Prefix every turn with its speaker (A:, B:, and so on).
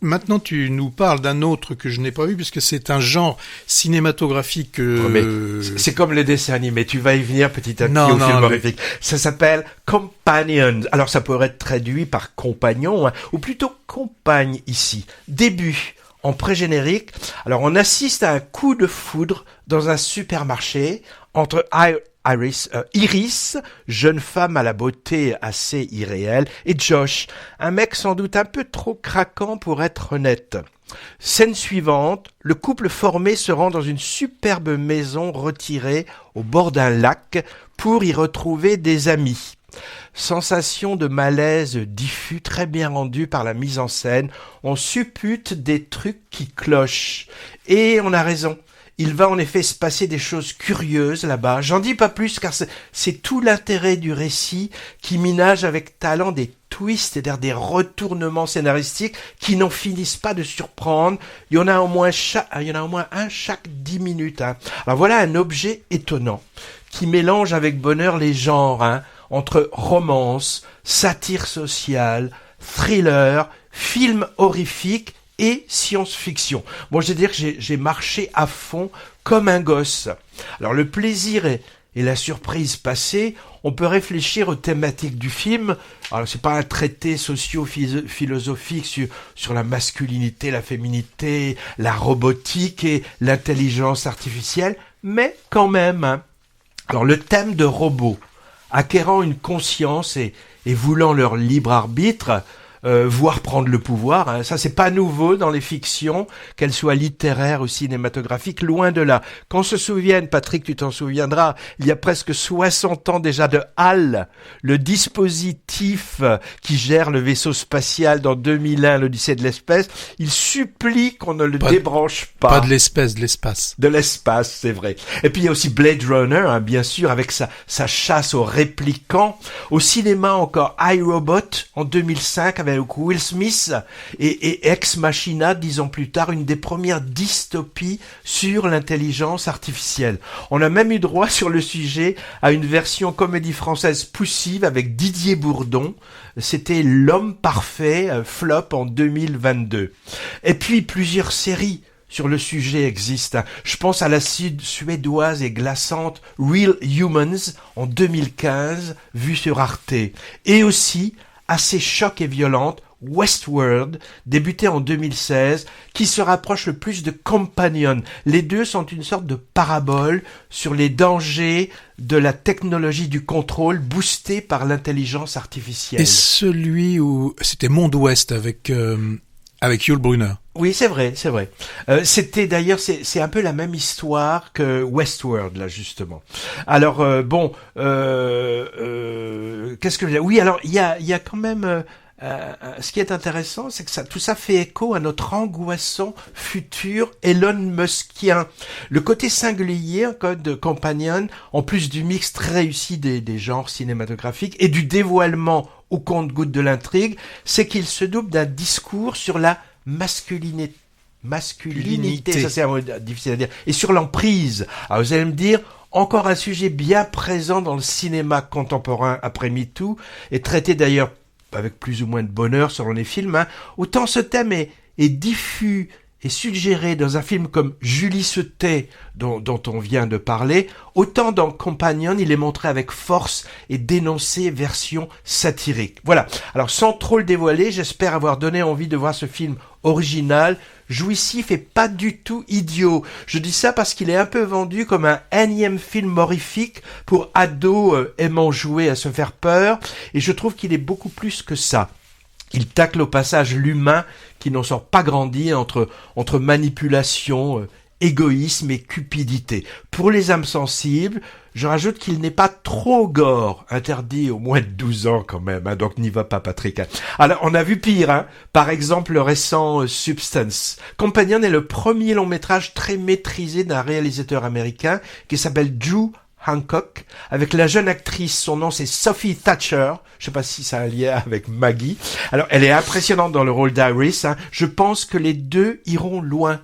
A: maintenant, tu nous parles d'un autre que je n'ai pas vu, puisque c'est un genre cinématographique.
B: Mais c'est comme les dessins animés. Tu vas y venir petit à petit au film horrifique. Ça s'appelle Companions. Alors, ça pourrait être traduit par compagnon, hein, ou plutôt compagne ici. Début. En pré-générique, alors on assiste à un coup de foudre dans un supermarché entre Iris, jeune femme à la beauté assez irréelle, et Josh, un mec sans doute un peu trop craquant pour être honnête. Scène suivante, le couple formé se rend dans une superbe maison retirée au bord d'un lac pour y retrouver des amis. Sensation de malaise diffus, très bien rendu par la mise en scène. On suppute des trucs qui clochent. Et on a raison. Il va en effet se passer des choses curieuses là-bas. J'en dis pas plus car c'est tout l'intérêt du récit qui ménage avec talent des twists, c'est-à-dire des retournements scénaristiques qui n'en finissent pas de surprendre. Il y en a au moins un chaque 10 minutes. Hein. Alors voilà un objet étonnant qui mélange avec bonheur les genres, hein, entre romance, satire sociale, thriller, film horrifique et science-fiction. Bon, je veux dire que j'ai marché à fond comme un gosse. Alors le plaisir et la surprise passée, on peut réfléchir aux thématiques du film. Alors c'est pas un traité socio-philosophique sur la masculinité, la féminité, la robotique et l'intelligence artificielle, mais quand même, hein. Alors le thème de robots, acquérant une conscience et voulant leur libre arbitre, voire prendre le pouvoir, hein. Ça c'est pas nouveau dans les fictions, qu'elles soient littéraires ou cinématographiques, loin de là. Qu'on se souvienne, Patrick, tu t'en souviendras, il y a presque 60 ans déjà de HAL, le dispositif qui gère le vaisseau spatial dans 2001, l'Odyssée de l'espace, il supplie qu'on ne le débranche pas.
A: Pas de l'espèce, de l'espace.
B: De l'espace, c'est vrai. Et puis il y a aussi Blade Runner, hein, bien sûr, avec sa chasse aux réplicants. Au cinéma encore, iRobot en 2005 avec Will Smith et Ex Machina, 10 ans plus tard, une des premières dystopies sur l'intelligence artificielle. On a même eu droit sur le sujet à une version comédie française poussive avec Didier Bourdon. C'était L'Homme Parfait, flop en 2022. Et puis plusieurs séries sur le sujet existent. Je pense à la suédoise et glaçante Real Humans en 2015, vue sur Arte. Et aussi assez choc et violente, Westworld, débuté en 2016, qui se rapproche le plus de Companion. Les deux sont une sorte de parabole sur les dangers de la technologie du contrôle boostée par l'intelligence artificielle.
A: Et celui où c'était Monde Ouest avec Yul Brynner.
B: Oui, c'est vrai. C'était d'ailleurs, c'est un peu la même histoire que Westworld, là, justement. Alors, qu'est-ce que je veux dire ? Oui, alors, il y a quand même... ce qui est intéressant, c'est que tout ça fait écho à notre angoissant futur Elon Muskien. Le côté singulier de Companion, en plus du mix très réussi des genres cinématographiques et du dévoilement au compte-gouttes de l'intrigue, c'est qu'il se double d'un discours sur la masculinité, ça c'est un mot difficile à dire, et sur l'emprise. Alors vous allez me dire, encore un sujet bien présent dans le cinéma contemporain après MeToo, et traité d'ailleurs avec plus ou moins de bonheur selon les films, hein. Autant ce thème est diffus et suggéré dans un film comme Julie se tait, dont on vient de parler, autant dans Companion, il est montré avec force et dénoncé version satirique. Voilà. Alors, sans trop le dévoiler, j'espère avoir donné envie de voir ce film original, jouissif et pas du tout idiot. Je dis ça parce qu'il est un peu vendu comme un énième film horrifique pour ados aimant jouer à se faire peur, et je trouve qu'il est beaucoup plus que ça. Il tacle au passage l'humain qui n'en sort pas grandi entre manipulation, égoïsme et cupidité. Pour les âmes sensibles, je rajoute qu'il n'est pas trop gore, interdit au moins de 12 ans quand même, hein, donc n'y va pas Patrick. Alors on a vu pire, hein, par exemple le récent Substance. Companion est le premier long métrage très maîtrisé d'un réalisateur américain qui s'appelle Drew Hancock, avec la jeune actrice, son nom c'est Sophie Thatcher, je sais pas si ça a un lien avec Maggie. Alors elle est impressionnante dans le rôle d'Iris, hein. Je pense que les deux iront loin